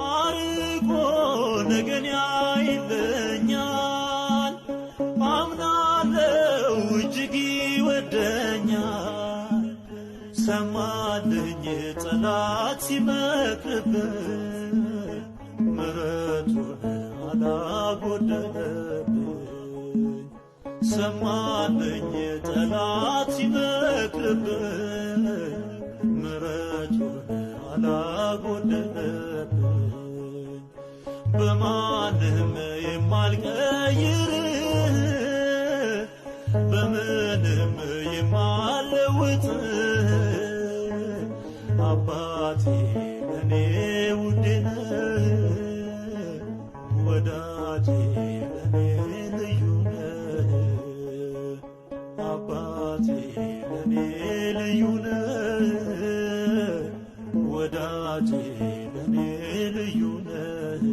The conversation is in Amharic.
አርቆ ነገን ያይለኛል አምናለው እጅግ ይወደኛል ሰማልኝ ጠላት ሲመክርብኝ ምሕረቱን አላጎደለብኝ ሰማልኝ ጠላት ሲመክርብኝ ምሕረቱን አላጎደለብኝ በማንም የማልቀይር በምንም የማልለውጥ አባቴ ለኔ ውዴ ነህ ወዳጄ ለኔ ልዩ ነህ አባቴ ለኔ ልዩ ነህ ወዳጄ ለኔ ልዩ ነህ